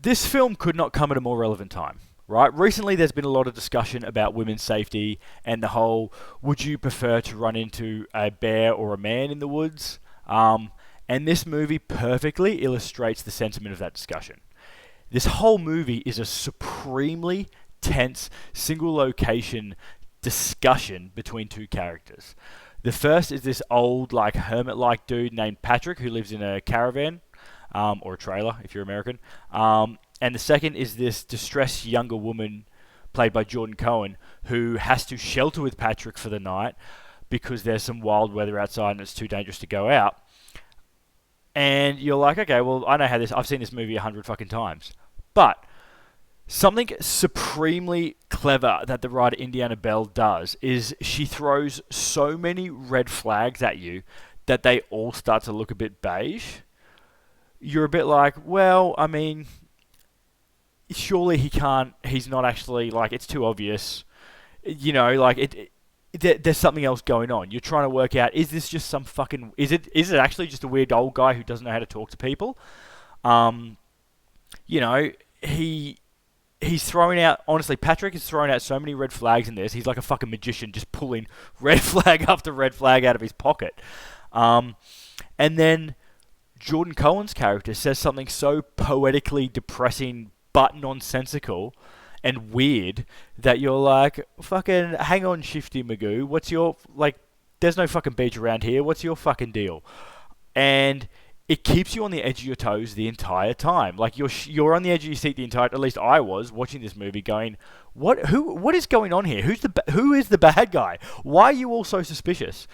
This film could not come at a more relevant time, right? Recently, there's been a lot of discussion about women's safety and the whole would you prefer to run into a bear or a man in the woods? And this movie perfectly illustrates the sentiment of that discussion. This whole movie is a supremely tense, single location discussion between two characters. The first is this old, like, hermit like dude named Patrick who lives in a caravan, or a trailer if you're American. And the second is this distressed younger woman played by Jordan Cowan who has to shelter with Patrick for the night because there's some wild weather outside and it's too dangerous to go out. And you're like, okay, well, I know how this. I've seen this movie 100 fucking times. But something supremely clever that the writer Indianna Bell does is she throws so many red flags at you that they all start to look a bit beige. You're a bit like, well, I mean, surely he can't. He's not actually, like, it's too obvious. You know, like there's something else going on. You're trying to work out, is this just some fucking... Is it actually just a weird old guy who doesn't know how to talk to people? You know, he's throwing out... Honestly, Patrick is throwing out so many red flags in this. He's like a fucking magician just pulling red flag after red flag out of his pocket. And then Jordan Cohen's character says something so poetically depressing but nonsensical and weird that you're like, fucking hang on, Shifty Magoo, what's your, like, there's no fucking beach around here, what's your fucking deal? And it keeps you on the edge of your toes the entire time. Like, you're on the edge of your seat the entire, at least I was watching this movie going, what is going on here? Who is the bad guy? Why are you all so suspicious?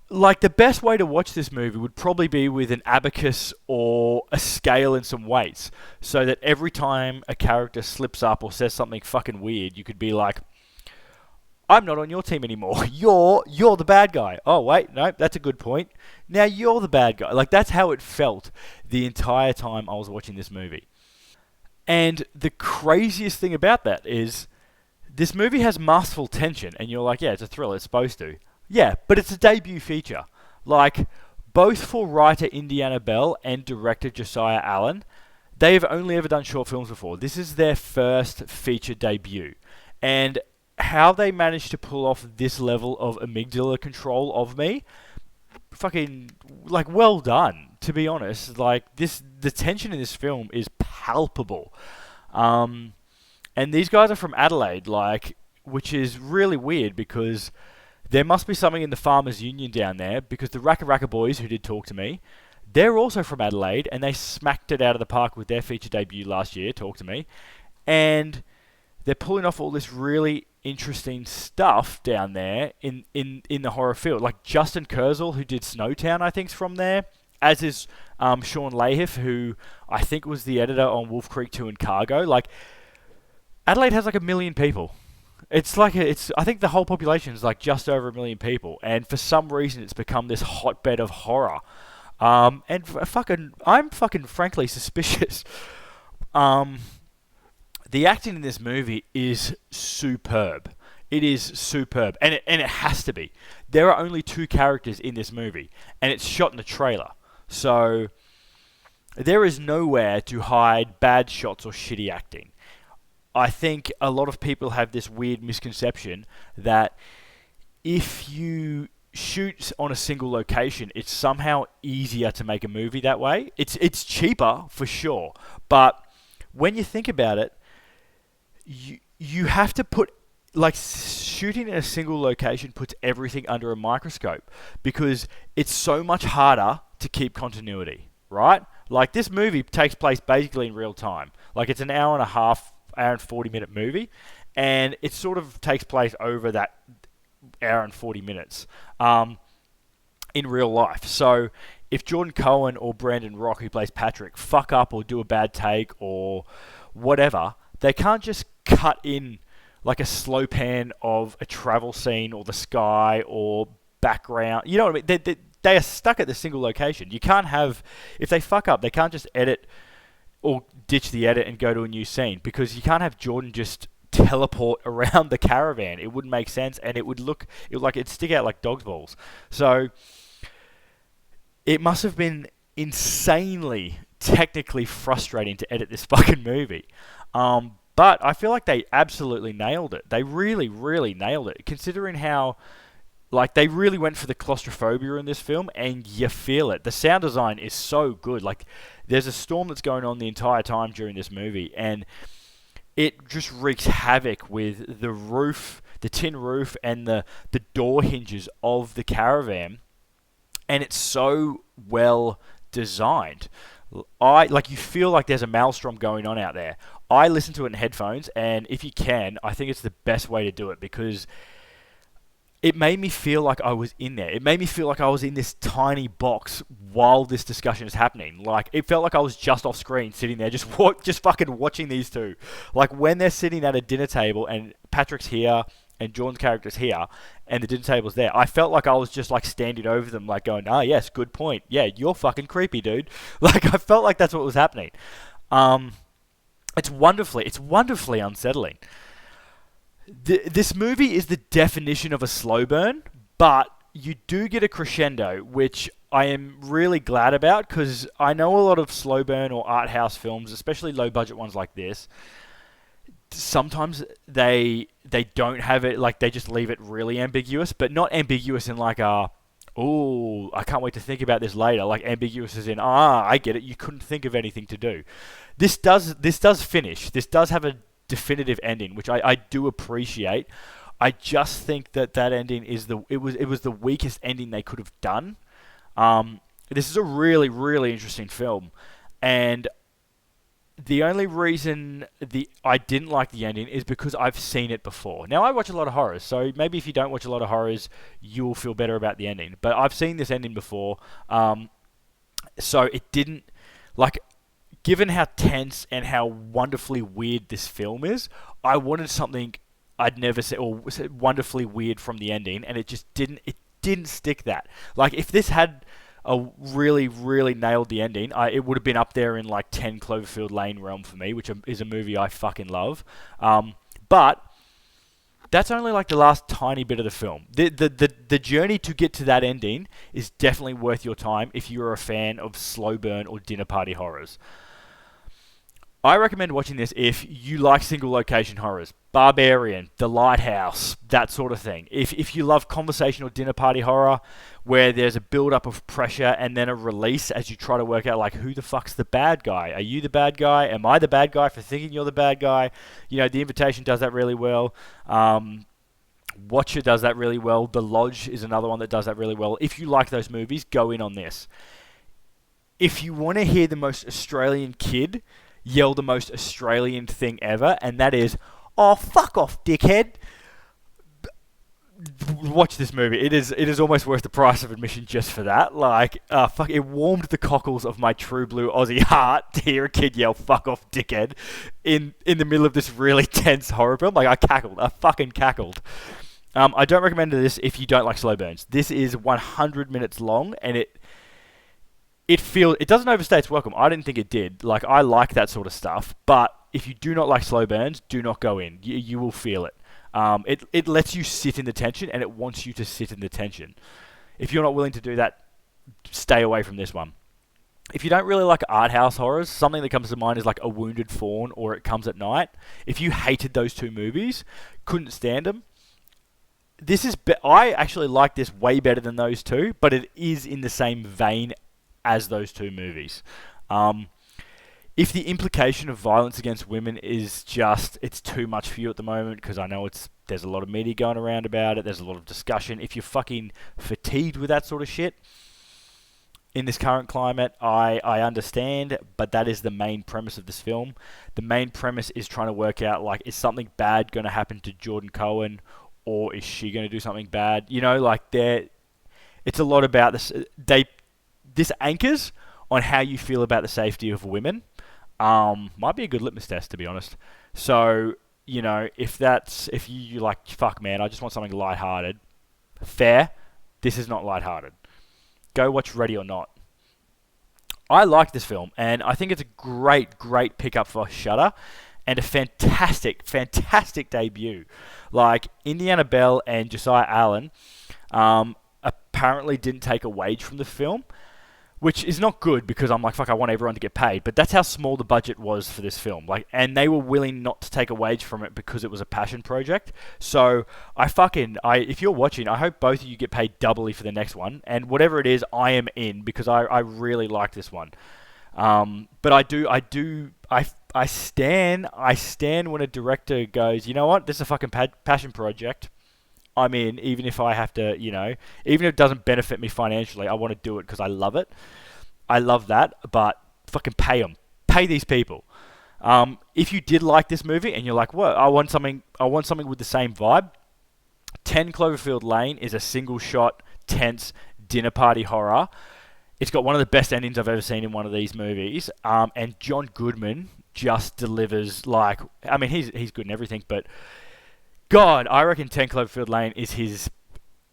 Like, the best way to watch this movie would probably be with an abacus or a scale and some weights, so that every time a character slips up or says something fucking weird, you could be like, I'm not on your team anymore. You're the bad guy. Oh, wait, no, that's a good point. Now you're the bad guy. Like, that's how it felt the entire time I was watching this movie. And the craziest thing about that is this movie has masterful tension, and you're like, yeah, it's a thriller, it's supposed to. Yeah, but it's a debut feature. Like, both for writer Indianna Bell and director Josiah Allen, they have only ever done short films before. This is their first feature debut. And how they managed to pull off this level of amygdala control of me, fucking, like, well done, to be honest. Like, the tension in this film is palpable. And these guys are from Adelaide, like, which is really weird because there must be something in the Farmers Union down there, because the Racka Racka boys who did talk to me, they're also from Adelaide, and they smacked it out of the park with their feature debut last year, Talk to Me. And they're pulling off all this really interesting stuff down there in the horror field. Like Justin Kurzel, who did Snowtown, I think, is from there, as is Sean Lahiff, who I think was the editor on Wolf Creek 2 and Cargo. Like, Adelaide has like 1 million people. It's like I think the whole population is like just over 1 million people, and for some reason it's become this hotbed of horror. I'm fucking frankly suspicious. The acting in this movie is superb. It is superb, and it has to be. There are only 2 characters in this movie, and it's shot in a trailer, so there is nowhere to hide bad shots or shitty acting. I think a lot of people have this weird misconception that if you shoot on a single location, it's somehow easier to make a movie that way. It's cheaper for sure, but when you think about it, you have to put, like, shooting in a single location puts everything under a microscope because it's so much harder to keep continuity, right? Like, this movie takes place basically in real time. Like, it's an hour and a half, hour and 40-minute movie, and it sort of takes place over that hour and 40 minutes in real life. So if Jordan Cowan or Brandon Rock, who plays Patrick, fuck up or do a bad take or whatever, they can't just cut in like a slow pan of a travel scene or the sky or background. You know what I mean? They are stuck at the single location. You can't have... If they fuck up, they can't just edit or ditch the edit and go to a new scene, because you can't have Jordan just teleport around the caravan. It wouldn't make sense, and it would like it'd stick out like dog's balls. So it must have been insanely technically frustrating to edit this fucking movie. But I feel like they absolutely nailed it. They really, really nailed it. Considering how, like, they really went for the claustrophobia in this film, and you feel it. The sound design is so good. Like, there's a storm that's going on the entire time during this movie, and it just wreaks havoc with the roof, the tin roof, and the door hinges of the caravan. And it's so well designed. You feel like there's a maelstrom going on out there. I listen to it in headphones, and if you can, I think it's the best way to do it, because it made me feel like I was in there. It made me feel like I was in this tiny box while this discussion is happening. Like, it felt like I was just off screen, sitting there, just fucking watching these two. Like, when they're sitting at a dinner table, and Patrick's here, and Jordan's character's here, and the dinner table's there, I felt like I was just, like, standing over them, like, going, yes, good point. Yeah, you're fucking creepy, dude. Like, I felt like that's what was happening. It's wonderfully unsettling. This movie is the definition of a slow burn, but you do get a crescendo, which I am really glad about, because I know a lot of slow burn or art house films, especially low budget ones like this, sometimes they don't have it, like, they just leave it really ambiguous, but not ambiguous in like a, oh, I can't wait to think about this later. Like, ambiguous as in, I get it, you couldn't think of anything to do. This does finish. This does have a definitive ending, which I do appreciate. I just think that ending is it was the weakest ending they could have done. This is a really, really interesting film, and the only reason I didn't like the ending is because I've seen it before. Now, I watch a lot of horrors, so maybe if you don't watch a lot of horrors, you'll feel better about the ending. But I've seen this ending before, so it didn't, like, given how tense and how wonderfully weird this film is, I wanted something I'd never seen, or wonderfully weird from the ending, and it just didn't stick that. Like, if this had really, really nailed the ending, it would have been up there in, like, 10 Cloverfield Lane realm for me, which is a movie I fucking love. But that's only, like, the last tiny bit of the film. The journey to get to that ending is definitely worth your time if you're a fan of slow burn or dinner party horrors. I recommend watching this if you like single location horrors, Barbarian, The Lighthouse, that sort of thing. If you love conversational dinner party horror, where there's a build-up of pressure and then a release as you try to work out, like, who the fuck's the bad guy? Are you the bad guy? Am I the bad guy for thinking you're the bad guy? You know, The Invitation does that really well. Watcher does that really well. The Lodge is another one that does that really well. If you like those movies, go in on this. If you want to hear the most Australian kid yell the most Australian thing ever, and that is, "Oh, fuck off, dickhead," watch this movie. It is almost worth the price of admission just for that. Like, fuck, it warmed the cockles of my true blue Aussie heart to hear a kid yell, "Fuck off, dickhead," in the middle of this really tense horror film. Like, I fucking cackled. I don't recommend this if you don't like slow burns. This is 100 minutes long, and it doesn't overstay its welcome. I didn't think it did. Like, I like that sort of stuff, but if you do not like slow burns, do not go in. You will feel it. It lets you sit in the tension, and it wants you to sit in the tension. If you're not willing to do that, stay away from this one. If you don't really like art house horrors, something that comes to mind is like A Wounded Fawn or It Comes at Night. If you hated those two movies, couldn't stand them, I actually like this way better than those two, but it is in the same vein as those two movies. If the implication of violence against women is just, it's too much for you at the moment, because I know there's a lot of media going around about it, there's a lot of discussion. If you're fucking fatigued with that sort of shit in this current climate, I understand, but that is the main premise of this film. The main premise is trying to work out, like, is something bad going to happen to Jordan Cowan, or is she going to do something bad? You know, like, it's a lot about this. This anchors on how you feel about the safety of women. Might be a good litmus test, to be honest. So, you know, if you like, fuck man, I just want something lighthearted, fair. This is not lighthearted. Go watch Ready or Not. I like this film, and I think it's a great, great pickup for Shudder, and a fantastic, fantastic debut. Like, Indianna Bell and Josiah Allen apparently didn't take a wage from the film, which is not good because I'm like, fuck, I want everyone to get paid. But that's how small the budget was for this film. Like, and they were willing not to take a wage from it because it was a passion project. So if you're watching, I hope both of you get paid doubly for the next one. And whatever it is, I am in because I really like this one. But I stand when a director goes, you know what, this is a fucking passion project. I'm in, even if I have to, even if it doesn't benefit me financially, I want to do it because I love it. I love that, but fucking pay them. Pay these people. If you did like this movie and you're like, what, I want something with the same vibe, 10 Cloverfield Lane is a single shot, tense, dinner party horror. It's got one of the best endings I've ever seen in one of these movies. And John Goodman just delivers like, I mean, he's good in everything, but God, I reckon 10 Cloverfield Lane is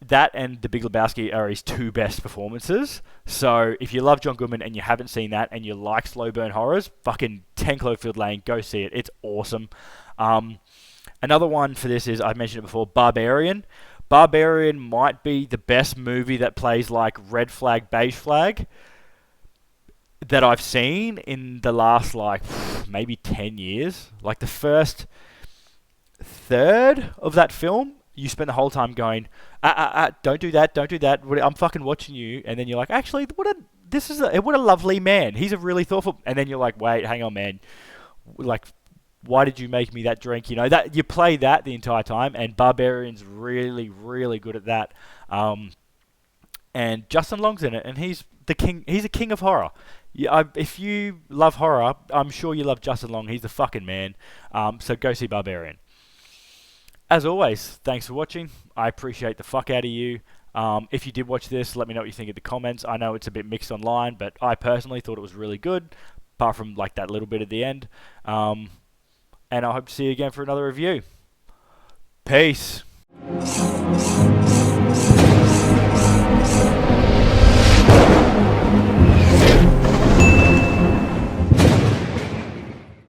that and The Big Lebowski are his two best performances. So if you love John Goodman and you haven't seen that and you like slow burn horrors, fucking 10 Cloverfield Lane, go see it. It's awesome. Another one for this is, I've mentioned it before, Barbarian. Barbarian might be the best movie that plays like Red Flag, Beige Flag that I've seen in the last like maybe 10 years. Like the first third of that film, you spend the whole time going, don't do that, I'm fucking watching you, and then you're like, actually, what a lovely man. He's a really thoughtful, and then you're like, wait, hang on, man, like, why did you make me that drink? That you play that the entire time, and Barbarian's really, really good at that. And Justin Long's in it, and he's the king. He's a king of horror. If you love horror, I'm sure you love Justin Long. He's the fucking man. So go see Barbarian. As always, thanks for watching. I appreciate the fuck out of you. If you did watch this, let me know what you think in the comments. I know it's a bit mixed online, but I personally thought it was really good, apart from like that little bit at the end. And I hope to see you again for another review. Peace.